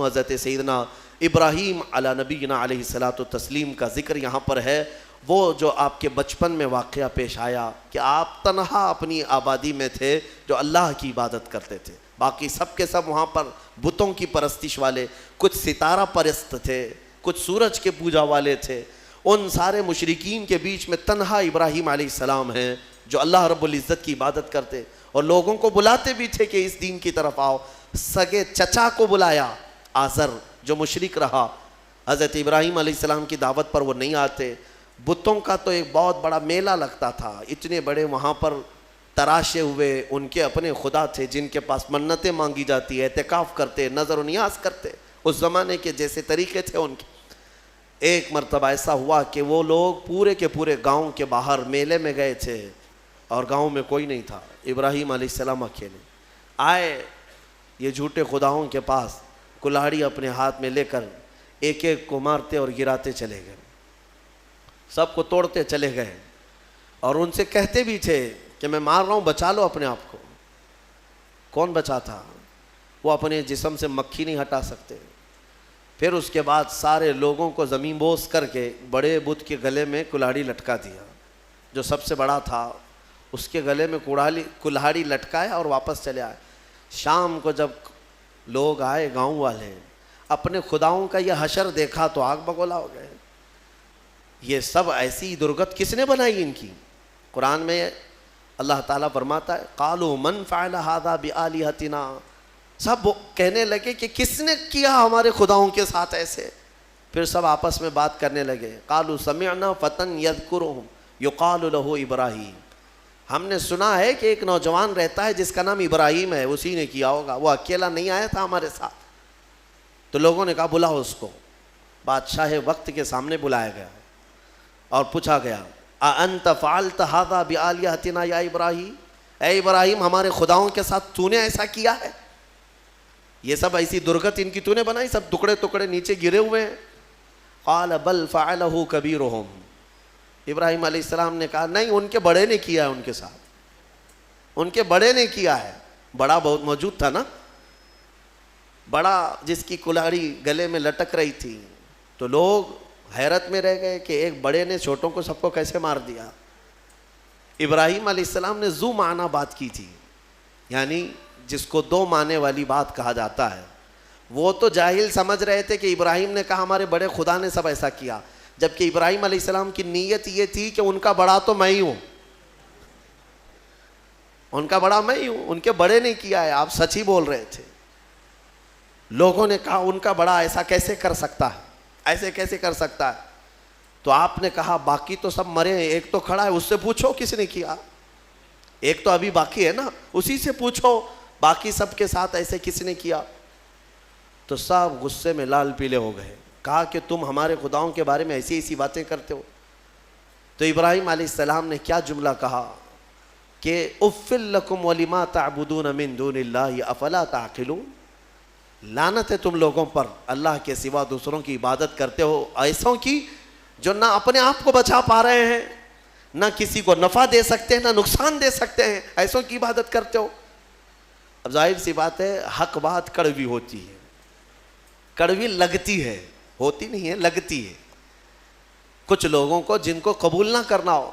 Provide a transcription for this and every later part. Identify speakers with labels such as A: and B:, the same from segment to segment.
A: ہوں حضرت سیدنا ابراہیم علی نبینا علیہ الصلاۃ والتسلیم کا ذکر یہاں پر ہے. وہ جو آپ کے بچپن میں واقعہ پیش آیا کہ آپ تنہا اپنی آبادی میں تھے جو اللہ کی عبادت کرتے تھے, باقی سب کے سب وہاں پر بتوں کی پرستش والے, کچھ ستارہ پرست تھے, کچھ سورج کے پوجا والے تھے. ان سارے مشرکین کے بیچ میں تنہا ابراہیم علیہ السلام ہیں جو اللہ رب العزت کی عبادت کرتے اور لوگوں کو بلاتے بھی تھے کہ اس دین کی طرف آؤ. سگے چچا کو بلایا آزر جو مشرک رہا, حضرت ابراہیم علیہ السلام کی دعوت پر وہ نہیں آتے. بتوں کا تو ایک بہت بڑا میلہ لگتا تھا, اتنے بڑے وہاں پر تراشے ہوئے ان کے اپنے خدا تھے جن کے پاس منتیں مانگی جاتی, اعتکاف کرتے, نظر و نیاز کرتے, اس زمانے کے جیسے طریقے تھے ان کے. ایک مرتبہ ایسا ہوا کہ وہ لوگ پورے کے پورے گاؤں کے باہر میلے میں گئے تھے اور گاؤں میں کوئی نہیں تھا. ابراہیم علیہ السلام اکیلے آئے یہ جھوٹے خداؤں کے پاس, کلاڑی اپنے ہاتھ میں لے کر ایک ایک کو مارتے اور گراتے چلے گئے, سب کو توڑتے چلے گئے اور ان سے کہتے بھی تھے کہ میں مار رہا ہوں, بچا لو اپنے آپ کو. کون بچاتا؟ وہ اپنے جسم سے مکھی نہیں ہٹا سکتے. پھر اس کے بعد سارے لوگوں کو زمین بوس کر کے بڑے بت کے گلے میں کلاڑی لٹکا دیا. جو سب سے بڑا تھا اس کے گلے میں کلاڑی لٹکایا اور واپس چلے آئے. شام کو جب لوگ آئے گاؤں والے, اپنے خداؤں کا یہ حشر دیکھا تو آگ بگولا ہو گئے. یہ سب ایسی درگت کس نے بنائی ان کی؟ قرآن میں اللہ تعالیٰ فرماتا ہے قالوا من فعل هذا بآلهتنا, سب کہنے لگے کہ کس نے کیا ہمارے خداؤں کے ساتھ ایسے. پھر سب آپس میں بات کرنے لگے, قالوا سمعنا فتى يذكرهم يقال له ابراہیم, ہم نے سنا ہے کہ ایک نوجوان رہتا ہے جس کا نام ابراہیم ہے, اسی نے کیا ہوگا, وہ اکیلا نہیں آیا تھا ہمارے ساتھ. تو لوگوں نے کہا بلاؤ اس کو. بادشاہ وقت کے سامنے بلایا گیا اور پوچھا گیا اَأَنْتَ فَعَلْتَ هَذَا بِآلِهَتِنَا یا ابراہیم, اے ابراہیم ہمارے خداؤں کے ساتھ تو نے ایسا کیا ہے؟ یہ سب ایسی درگت ان کی تو نے بنائی, سب ٹکڑے ٹکڑے نیچے گرے ہوئے ہیں. قَالَ بَلْ فَعَلَهُ كَبِيرُهُمْ, ابراہیم علیہ السلام نے کہا نہیں, ان کے بڑے نے کیا ہے, ان کے ساتھ ان کے بڑے نے کیا ہے. بڑا بہت موجود تھا نا, بڑا جس کی کلاڑی گلے میں لٹک رہی تھی. تو لوگ حیرت میں رہ گئے کہ ایک بڑے نے چھوٹوں کو سب کو کیسے مار دیا. ابراہیم علیہ السلام نے ذو معنی بات کی تھی, یعنی جس کو دو معنی والی بات کہا جاتا ہے. وہ تو جاہل سمجھ رہے تھے کہ ابراہیم نے کہا ہمارے بڑے خدا نے سب ایسا کیا, جبکہ ابراہیم علیہ السلام کی نیت یہ تھی کہ ان کا بڑا تو میں ہی ہوں, ان کا بڑا میں ہی ہوں, ان کے بڑے نے کیا ہے. آپ سچ ہی بول رہے تھے. لوگوں نے کہا ان کا بڑا ایسا کیسے کر سکتا ہے, ایسے کیسے کر سکتا ہے؟ تو آپ نے کہا باقی تو سب مرے ہیں, ایک تو کھڑا ہے, اس سے پوچھو کس نے کیا. ایک تو ابھی باقی ہے نا, اسی سے پوچھو باقی سب کے ساتھ ایسے کس نے کیا. تو سب غصے میں لال پیلے ہو گئے, کہا کہ تم ہمارے خداؤں کے بارے میں ایسی ایسی باتیں کرتے ہو. تو ابراہیم علیہ السلام نے کیا جملہ کہا کہ اُفٍّ لَكُمْ وَلِمَا تَعْبُدُونَ مِن دُونِ اللَّهِ أَفَلَا تَعْقِلُونَ, لعنت ہے تم لوگوں پر اللہ کے سوا دوسروں کی عبادت کرتے ہو, ایسوں کی جو نہ اپنے آپ کو بچا پا رہے ہیں, نہ کسی کو نفع دے سکتے ہیں, نہ نقصان دے سکتے ہیں, ایسوں کی عبادت کرتے ہو. اب ظاہر سی بات ہے حق بات کڑوی ہوتی ہے, کڑوی لگتی ہے, ہوتی نہیں ہے, لگتی ہے. کچھ لوگوں کو جن کو قبول نہ کرنا ہو,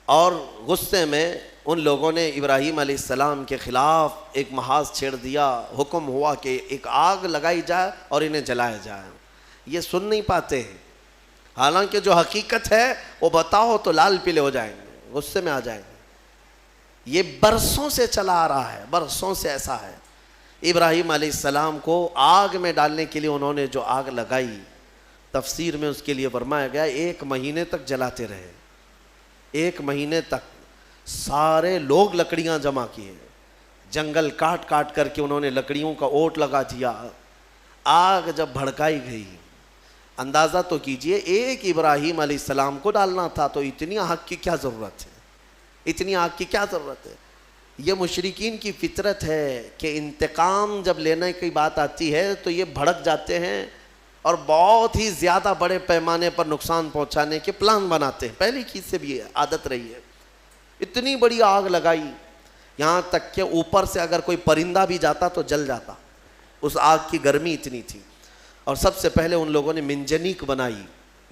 A: اور غصے میں ان لوگوں نے ابراہیم علیہ السلام کے خلاف ایک محاذ چھیڑ دیا. حکم ہوا کہ ایک آگ لگائی جائے اور انہیں جلایا جائے. یہ سن نہیں پاتے ہیں, حالانکہ جو حقیقت ہے وہ بتاؤ تو لال پیلے ہو جائیں گے, غصے میں آ جائیں گے. یہ برسوں سے چلا آ رہا ہے, برسوں سے ایسا ہے. ابراہیم علیہ السلام کو آگ میں ڈالنے کے لیے انہوں نے جو آگ لگائی, تفسیر میں اس کے لیے فرمایا گیا 1 مہینے تک جلاتے رہے. 1 مہینے تک سارے لوگ لکڑیاں جمع کیے, جنگل کاٹ کاٹ کر کے انہوں نے لکڑیوں کا اوٹ لگا دیا. آگ جب بھڑکائی گئی, اندازہ تو کیجئے ایک ابراہیم علیہ السلام کو ڈالنا تھا, تو اتنی آگ کی کیا ضرورت ہے, اتنی آگ کی کیا ضرورت ہے. یہ مشرکین کی فطرت ہے کہ انتقام جب لینے کی بات آتی ہے تو یہ بھڑک جاتے ہیں اور بہت ہی زیادہ بڑے پیمانے پر نقصان پہنچانے کے پلان بناتے ہیں. پہلی چیز سے بھی عادت رہی ہے. اتنی بڑی آگ لگائی, یہاں تک کہ اوپر سے اگر کوئی پرندہ بھی جاتا تو جل جاتا, اس آگ کی گرمی اتنی تھی. اور سب سے پہلے ان لوگوں نے منجنیق بنائی.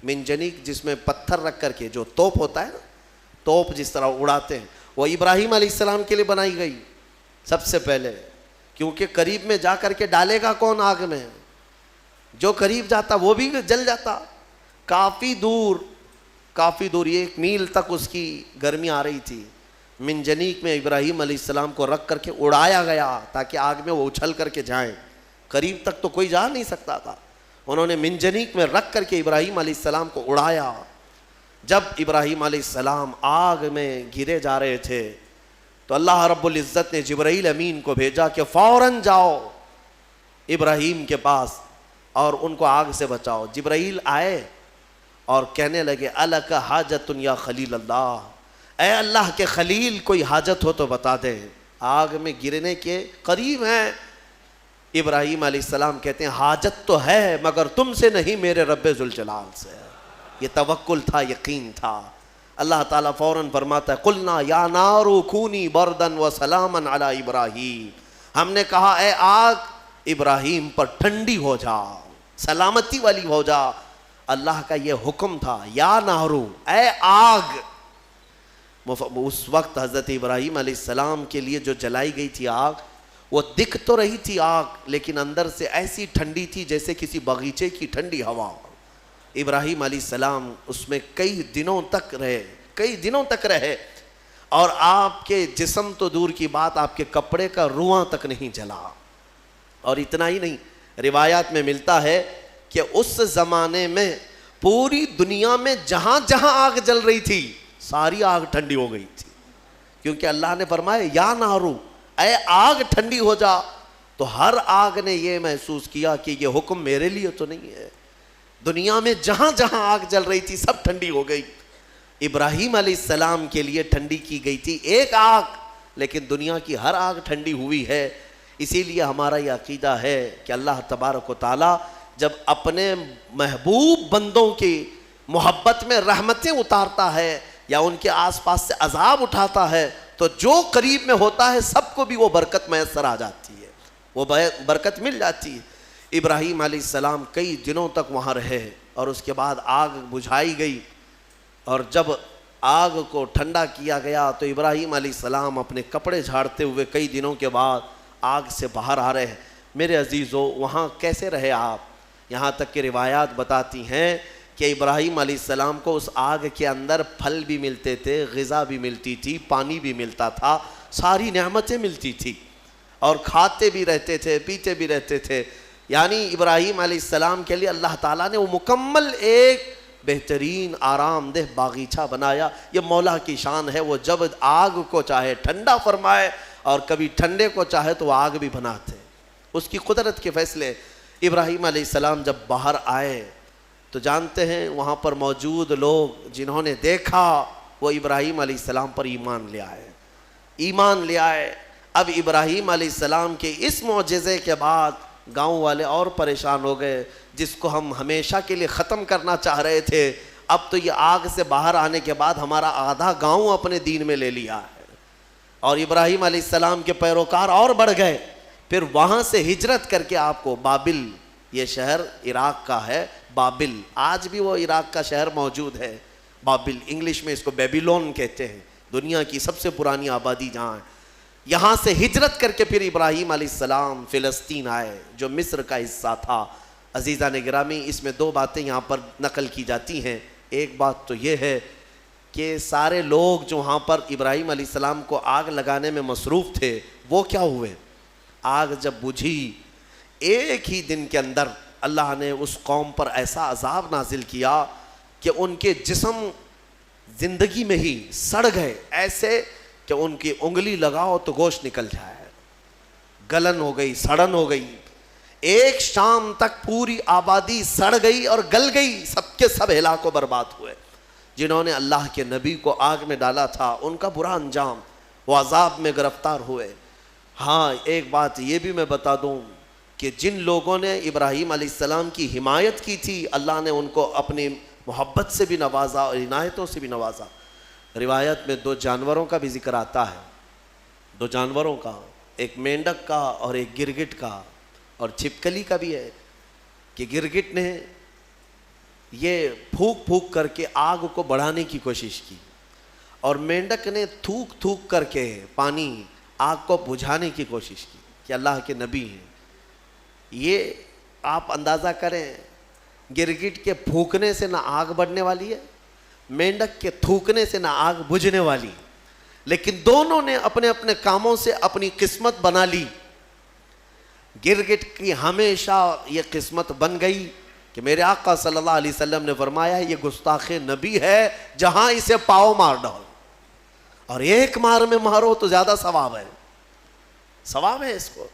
A: منجنیق جس میں پتھر رکھ کر کے جو توپ ہوتا ہے نا, توپ جس طرح اڑاتے ہیں, وہ ابراہیم علیہ السلام کے لیے بنائی گئی سب سے پہلے, کیونکہ قریب میں جا کر کے ڈالے گا کون آگ میں, جو قریب جاتا وہ بھی جل جاتا. کافی دور 1 میل تک اس کی گرمی آ رہی تھی. منجنیق میں ابراہیم علیہ السلام کو رکھ کر کے اڑایا گیا تاکہ آگ میں وہ اچھل کر کے جائیں. قریب تک تو کوئی جا نہیں سکتا تھا. انہوں نے منجنیق میں رکھ کر کے ابراہیم علیہ السلام کو اڑایا. جب ابراہیم علیہ السلام آگ میں گرے جا رہے تھے تو اللہ رب العزت نے جبرائیل امین کو بھیجا کہ فوراً جاؤ ابراہیم کے پاس اور ان کو آگ سے بچاؤ. جبرائیل آئے اور کہنے لگے الک حاجت یا خلیل اللہ, اے اللہ کے خلیل کوئی حاجت ہو تو بتا دیں, آگ میں گرنے کے قریب ہیں. ابراہیم علیہ السلام کہتے ہیں حاجت تو ہے مگر تم سے نہیں, میرے رب ذوالجلال سے. یہ توکل تھا, یقین تھا. اللہ تعالیٰ فوراً فرماتا ہے قلنا یا نار کونی بردن و سلاما علی ابراہیم, ہم نے کہا اے آگ ابراہیم پر ٹھنڈی ہو جا, سلامتی والی ہو جا. اللہ کا یہ حکم تھا یا نارو, اے آگ. اس وقت حضرت ابراہیم علیہ السلام کے لیے جو جلائی گئی تھی آگ, وہ دکھ تو رہی تھی آگ, لیکن اندر سے ایسی ٹھنڈی تھی جیسے کسی باغیچے کی ٹھنڈی ہوا. ابراہیم علیہ السلام اس میں کئی دنوں تک رہے اور آپ کے جسم تو دور کی بات, آپ کے کپڑے کا رواں تک نہیں جلا. اور اتنا ہی نہیں, روایات میں ملتا ہے کہ اس زمانے میں پوری دنیا میں جہاں جہاں آگ جل رہی تھی ساری آگ ٹھنڈی ہو گئی تھی, کیونکہ اللہ نے فرمایا یا نارو, اے آگ ٹھنڈی ہو جا. تو ہر آگ نے یہ محسوس کیا کہ یہ حکم میرے لیے تو نہیں ہے. دنیا میں جہاں جہاں آگ جل رہی تھی سب ٹھنڈی ہو گئی. ابراہیم علیہ السلام کے لیے ٹھنڈی کی گئی تھی ایک آگ, لیکن دنیا کی ہر آگ ٹھنڈی ہوئی ہے. اسی لیے ہمارا یہ عقیدہ ہے کہ اللہ تبارک و تعالی جب اپنے محبوب بندوں کی محبت میں رحمتیں اتارتا ہے یا ان کے آس پاس سے عذاب اٹھاتا ہے تو جو قریب میں ہوتا ہے سب کو بھی وہ برکت میسر آ جاتی ہے, وہ برکت مل جاتی ہے. ابراہیم علیہ السلام کئی دنوں تک وہاں رہے اور اس کے بعد آگ بجھائی گئی, اور جب آگ کو ٹھنڈا کیا گیا تو ابراہیم علیہ السلام اپنے کپڑے جھاڑتے ہوئے کئی دنوں کے بعد آگ سے باہر آ رہے ہیں. میرے عزیزو, وہاں کیسے رہے آپ؟ یہاں تک کہ روایات بتاتی ہیں کہ ابراہیم علیہ السلام کو اس آگ کے اندر پھل بھی ملتے تھے, غذا بھی ملتی تھی, پانی بھی ملتا تھا, ساری نعمتیں ملتی تھی, اور کھاتے بھی رہتے تھے, پیتے بھی رہتے تھے. یعنی ابراہیم علیہ السلام کے لیے اللہ تعالیٰ نے وہ مکمل ایک بہترین آرام دہ باغیچہ بنایا. یہ مولا کی شان ہے, وہ جب آگ کو چاہے ٹھنڈا فرمائے اور کبھی ٹھنڈے کو چاہے تو وہ آگ بھی بناتے, اس کی قدرت کے فیصلے. ابراہیم علیہ السلام جب باہر آئے تو جانتے ہیں وہاں پر موجود لوگ جنہوں نے دیکھا وہ ابراہیم علیہ السلام پر ایمان لے آئے. اب ابراہیم علیہ السلام کے اس معجزے کے بعد گاؤں والے اور پریشان ہو گئے, جس کو ہم ہمیشہ کے لیے ختم کرنا چاہ رہے تھے, اب تو یہ آگ سے باہر آنے کے بعد ہمارا آدھا گاؤں اپنے دین میں لے لیا ہے. اور ابراہیم علیہ السلام کے پیروکار اور بڑھ گئے. پھر وہاں سے ہجرت کر کے آپ کو بابل, یہ شہر عراق کا ہے, بابل, آج بھی وہ عراق کا شہر موجود ہے. بابل, انگلش میں اس کو بیبیلون کہتے ہیں, دنیا کی سب سے پرانی آبادی جہاں ہے. یہاں سے ہجرت کر کے پھر ابراہیم علیہ السلام فلسطین آئے جو مصر کا حصہ تھا. عزیزان گرامی, اس میں 2 باتیں یہاں پر نقل کی جاتی ہیں. ایک بات تو یہ ہے کہ سارے لوگ جو وہاں پر ابراہیم علیہ السلام کو آگ لگانے میں مصروف تھے وہ کیا ہوئے؟ آگ جب بجھی ایک ہی دن کے اندر اللہ نے اس قوم پر ایسا عذاب نازل کیا کہ ان کے جسم زندگی میں ہی سڑ گئے, ایسے کہ ان کی انگلی لگاؤ تو گوشت نکل جائے. گلن ہو گئی, سڑن ہو گئی. ایک شام تک پوری آبادی سڑ گئی اور گل گئی, سب کے سب ہلاک و برباد ہوئے. جنہوں نے اللہ کے نبی کو آگ میں ڈالا تھا ان کا برا انجام, وہ عذاب میں گرفتار ہوئے. ہاں, ایک بات یہ بھی میں بتا دوں کہ جن لوگوں نے ابراہیم علیہ السلام کی حمایت کی تھی اللہ نے ان کو اپنی محبت سے بھی نوازا اور عنایتوں سے بھی نوازا. روایت میں 2 جانوروں کا بھی ذکر آتا ہے, 2 جانوروں کا, ایک مینڈک کا اور ایک گرگٹ کا, اور چھپکلی کا بھی ہے. کہ گرگٹ نے یہ پھونک پھونک کر کے آگ کو بڑھانے کی کوشش کی اور مینڈک نے تھوک تھوک کر کے پانی آگ کو بجھانے کی کوشش کی کہ اللہ کے نبی ہیں. یہ آپ اندازہ کریں گرگٹ کے پھونکنے سے نہ آگ بڑھنے والی ہے, مینڈک کے تھوکنے سے نہ آگ بجھنے والی, لیکن دونوں نے اپنے اپنے کاموں سے اپنی قسمت بنا لی. گرگٹ کی ہمیشہ یہ قسمت بن گئی کہ میرے آقا صلی اللہ علیہ وسلم نے فرمایا یہ گستاخ نبی ہے, جہاں اسے پاؤ مار ڈالو, اور ایک مار میں مارو تو زیادہ ثواب ہے, ثواب ہے اس کو.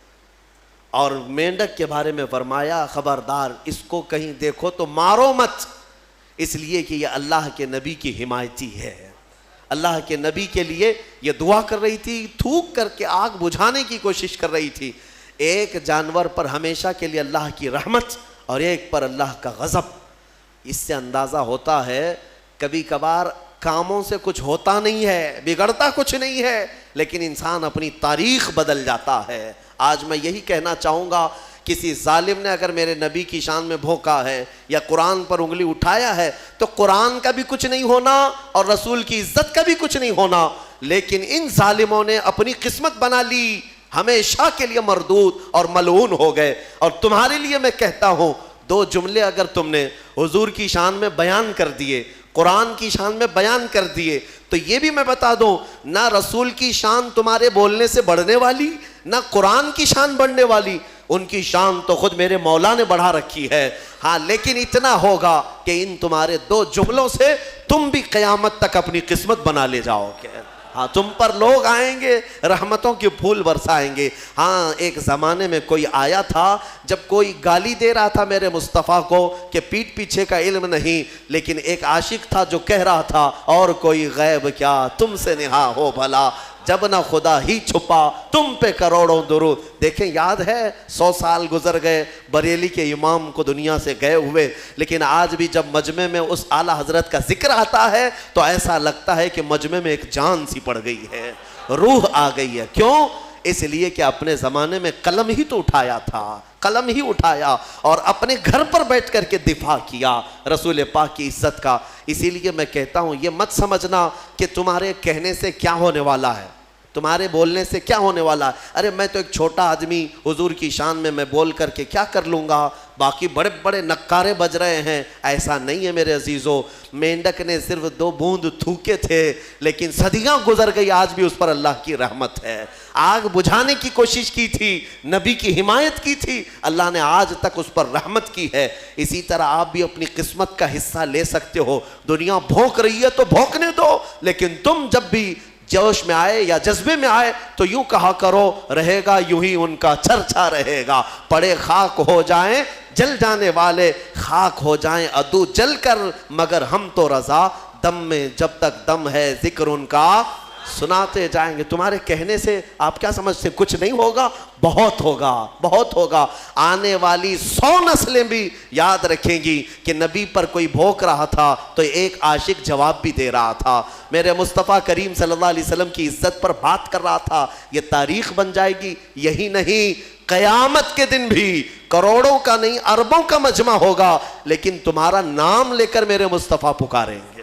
A: اور مینڈک کے بارے میں فرمایا خبردار اس کو کہیں دیکھو تو مارو مت, اس لیے کہ یہ اللہ کے نبی کی حمایتی ہے. اللہ کے نبی کے لیے یہ دعا کر رہی تھی, تھوک کر کے آگ بجھانے کی کوشش کر رہی تھی. ایک جانور پر ہمیشہ کے لیے اللہ کی رحمت اور ایک پر اللہ کا غضب. اس سے اندازہ ہوتا ہے کبھی کبھار کاموں سے کچھ ہوتا نہیں ہے, بگڑتا کچھ نہیں ہے, لیکن انسان اپنی تاریخ بدل جاتا ہے. آج میں یہی کہنا چاہوں گا, کسی ظالم نے اگر میرے نبی کی شان میں بھونکا ہے یا قرآن پر انگلی اٹھایا ہے تو قرآن کا بھی کچھ نہیں ہونا اور رسول کی عزت کا بھی کچھ نہیں ہونا, لیکن ان ظالموں نے اپنی قسمت بنا لی, ہمیشہ کے لیے مردود اور ملعون ہو گئے. اور تمہارے لیے میں کہتا ہوں, دو جملے اگر تم نے حضور کی شان میں بیان کر دیے, قرآن کی شان میں بیان کر دیے, تو یہ بھی میں بتا دوں نہ رسول کی شان تمہارے بولنے سے بڑھنے والی, نہ قرآن کی شان بڑھنے والی. ان کی شان تو خود میرے مولا نے بڑھا رکھی ہے. ہاں لیکن اتنا ہوگا کہ ان تمہارے دو جملوں سے تم بھی قیامت تک اپنی قسمت بنا لے جاؤ گے. ہاں تم پر لوگ آئیں گے, رحمتوں کے پھول برسائیں گے. ہاں ایک زمانے میں کوئی آیا تھا جب کوئی گالی دے رہا تھا میرے مصطفیٰ کو کہ پیٹھ پیچھے کا علم نہیں, لیکن ایک عاشق تھا جو کہہ رہا تھا اور کوئی غیب کیا تم سے نہا ہو بھلا, جب نہ خدا ہی چھپا تم پہ کروڑوں درود. دیکھیں یاد ہے 100 سال گزر گئے بریلی کے امام کو دنیا سے گئے ہوئے, لیکن آج بھی جب مجمع میں اس اعلیٰ حضرت کا ذکر آتا ہے تو ایسا لگتا ہے کہ مجمع میں ایک جان سی پڑ گئی ہے, روح آ گئی ہے. کیوں؟ اس لیے کہ اپنے زمانے میں قلم ہی تو اٹھایا تھا, قلم ہی اٹھایا اور اپنے گھر پر بیٹھ کر کے دفاع کیا رسول پاک کی عزت کا. اسی لیے میں کہتا ہوں یہ مت سمجھنا کہ تمہارے کہنے سے کیا ہونے والا ہے, تمہارے بولنے سے کیا ہونے والا ہے. ارے میں تو ایک چھوٹا آدمی, حضور کی شان میں بول کر کے کیا کر لوں گا, باقی بڑے بڑے نکارے بج رہے ہیں. ایسا نہیں ہے میرے عزیزو. مینڈک نے صرف 2 بوند تھوکے تھے, لیکن صدیاں گزر گئی, آج بھی اس پر اللہ کی رحمت ہے. آگ بجھانے کی کوشش کی تھی, نبی کی حمایت کی تھی, اللہ نے آج تک اس پر رحمت کی ہے. اسی طرح آپ بھی اپنی قسمت کا حصہ لے سکتے ہو. دنیا بھونک رہی ہے تو بھونکنے دو, لیکن تم جب بھی جوش میں آئے یا جذبے میں آئے تو یوں کہا کرو, رہے گا یوں ہی ان کا چرچا رہے گا. پڑے خاک ہو جائیں جل جانے والے, خاک ہو جائیں عدو جل کر, مگر ہم تو رضا, دم میں جب تک دم ہے ذکر ان کا سناتے جائیں گے. تمہارے کہنے سے آپ کیا سمجھتے ہیں کچھ نہیں ہوگا؟ بہت ہوگا, بہت ہوگا. آنے والی 100 نسلیں بھی یاد رکھیں گی کہ نبی پر کوئی بھونک رہا تھا تو ایک عاشق جواب بھی دے رہا تھا, میرے مصطفیٰ کریم صلی اللہ علیہ وسلم کی عزت پر بات کر رہا تھا. یہ تاریخ بن جائے گی. یہی نہیں, قیامت کے دن بھی کروڑوں کا نہیں اربوں کا مجمع ہوگا, لیکن تمہارا نام لے کر میرے مصطفیٰ پکاریں گے,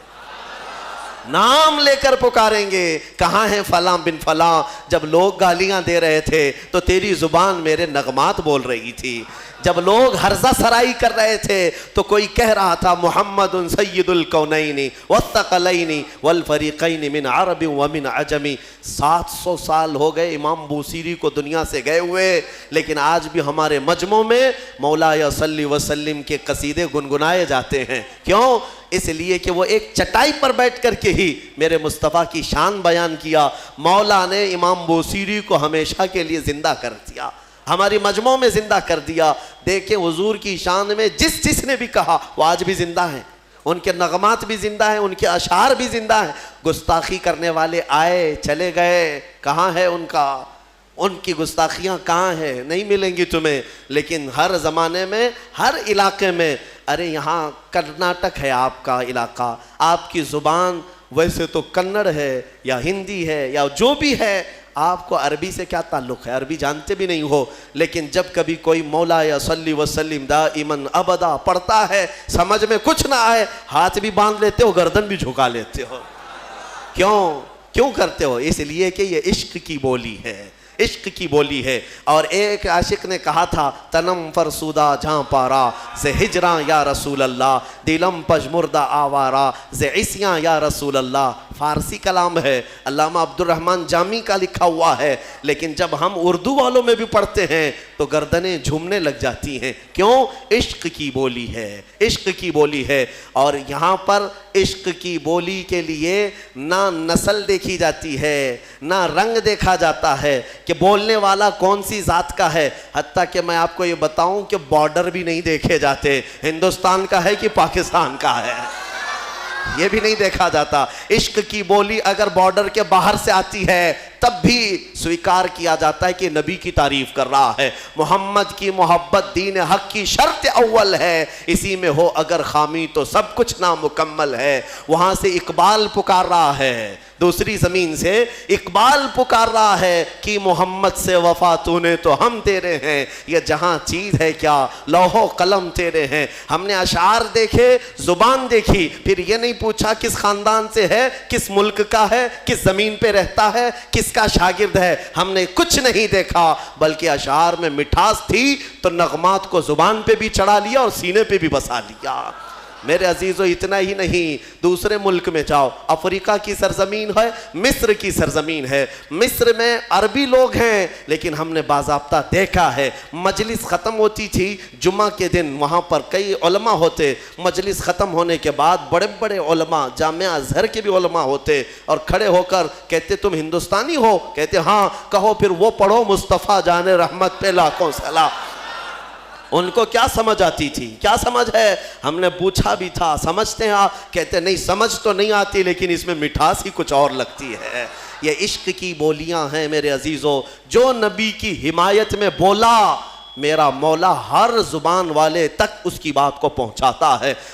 A: نام لے کر پکاریں گے. کہاں ہیں فلاں بن فلاں؟ جب لوگ گالیاں دے رہے تھے تو تیری زبان میرے نغمات بول رہی تھی. جب لوگ ہرزہ سرائی کر رہے تھے تو کوئی کہہ رہا تھا محمد سید الکونین والثقلین والفریقین من عرب ومن عجم. 700 سال ہو گئے امام بوصیری کو دنیا سے گئے ہوئے, لیکن آج بھی ہمارے مجمع میں مولا صلی وسلم کے قصیدے گنگنائے جاتے ہیں. کیوں؟ اس لیے کہ وہ ایک چٹائی پر بیٹھ کر کے ہی میرے مصطفیٰ کی شان بیان کیا. مولا نے امام بوصیری کو ہمیشہ کے لیے زندہ کر دیا, ہماری مجموعوں میں زندہ کر دیا. دیکھیں حضور کی شان میں جس نے بھی کہا وہ آج بھی زندہ ہیں, ان کے نغمات بھی زندہ ہیں, ان کے اشعار بھی زندہ ہیں. گستاخی کرنے والے آئے چلے گئے, کہاں ہے ان کا, ان کی گستاخیاں کہاں ہیں؟ نہیں ملیں گی تمہیں. لیکن ہر زمانے میں ہر علاقے میں, ارے یہاں کرناٹک ہے آپ کا علاقہ, آپ کی زبان ویسے تو کنڑ ہے یا ہندی ہے یا جو بھی ہے, آپ کو عربی سے کیا تعلق ہے؟ عربی جانتے بھی نہیں ہو، لیکن جب کبھی کوئی مولا یا صلی وسلم دائماً ابدا پڑھتا ہے، سمجھ میں کچھ نہ آئے، ہاتھ بھی باندھ لیتے ہو، گردن بھی جھکا لیتے ہو۔ کیوں کرتے ہو؟ اس لیے کہ یہ عشق کی بولی ہے، عشق کی بولی ہے۔ اور ایک عاشق نے کہا تھا، تنم فرسودہ جہاں پارا سے ہجراں یا رسول اللہ، دلم پژمردہ آوارا سے عصیاں یا رسول اللہ۔ فارسی کلام ہے، علامہ عبد الرحمن جامی کا لکھا ہوا ہے، لیکن جب ہم اردو والوں میں بھی پڑھتے ہیں تو گردنیں جھومنے لگ جاتی ہیں۔ کیوں؟ عشق کی بولی ہے، عشق کی بولی ہے۔ اور یہاں پر عشق کی بولی کے لیے نہ نسل دیکھی جاتی ہے، نہ رنگ دیکھا جاتا ہے کہ بولنے والا کون سی ذات کا ہے، حتیٰ کہ میں آپ کو یہ بتاؤں کہ بارڈر بھی نہیں دیکھے جاتے، ہندوستان کا ہے کہ پاکستان کا ہے، یہ بھی نہیں دیکھا جاتا۔ عشق کی بولی اگر بارڈر کے باہر سے آتی ہے تب بھی سویکار کیا جاتا ہے کہ نبی کی تعریف کر رہا ہے۔ محمد کی محبت دین حق کی شرط اول ہے، اسی میں ہو اگر خامی تو سب کچھ نامکمل ہے۔ وہاں سے اقبال پکار رہا ہے، دوسری زمین سے اقبال پکار رہا ہے کہ محمد سے وفا تو نے تو ہم تیرے ہیں، یہ جہاں چیز ہے کیا لوح و قلم تیرے ہیں۔ ہم نے اشعار دیکھے، زبان دیکھی، پھر یہ نہیں پوچھا کس خاندان سے ہے، کس ملک کا ہے، کس زمین پہ رہتا ہے، کس کا شاگرد ہے، ہم نے کچھ نہیں دیکھا، بلکہ اشعار میں مٹھاس تھی تو نغمات کو زبان پہ بھی چڑھا لیا اور سینے پہ بھی بسا لیا۔ میرے عزیزو اتنا ہی نہیں، دوسرے ملک میں جاؤ، افریقہ کی سرزمین ہے، مصر کی سرزمین ہے، مصر میں عربی لوگ ہیں، لیکن ہم نے باضابطہ دیکھا ہے مجلس ختم ہوتی تھی جمعہ کے دن، وہاں پر کئی علماء ہوتے، مجلس ختم ہونے کے بعد بڑے بڑے علماء، جامعہ ازہر کے بھی علماء ہوتے، اور کھڑے ہو کر کہتے تم ہندوستانی ہو؟ کہتے ہاں۔ کہو پھر وہ پڑھو مصطفیٰ جان رحمت پہ لاکھوں سلام۔ ان کو کیا سمجھ آتی تھی؟ کیا سمجھ ہے؟ ہم نے پوچھا بھی تھا سمجھتے ہیں آپ؟ کہتے نہیں سمجھ تو نہیں آتی، لیکن اس میں مٹھاس ہی کچھ اور لگتی ہے۔ یہ عشق کی بولیاں ہیں میرے عزیزو۔ جو نبی کی حمایت میں بولا، میرا مولا ہر زبان والے تک اس کی بات کو پہنچاتا ہے۔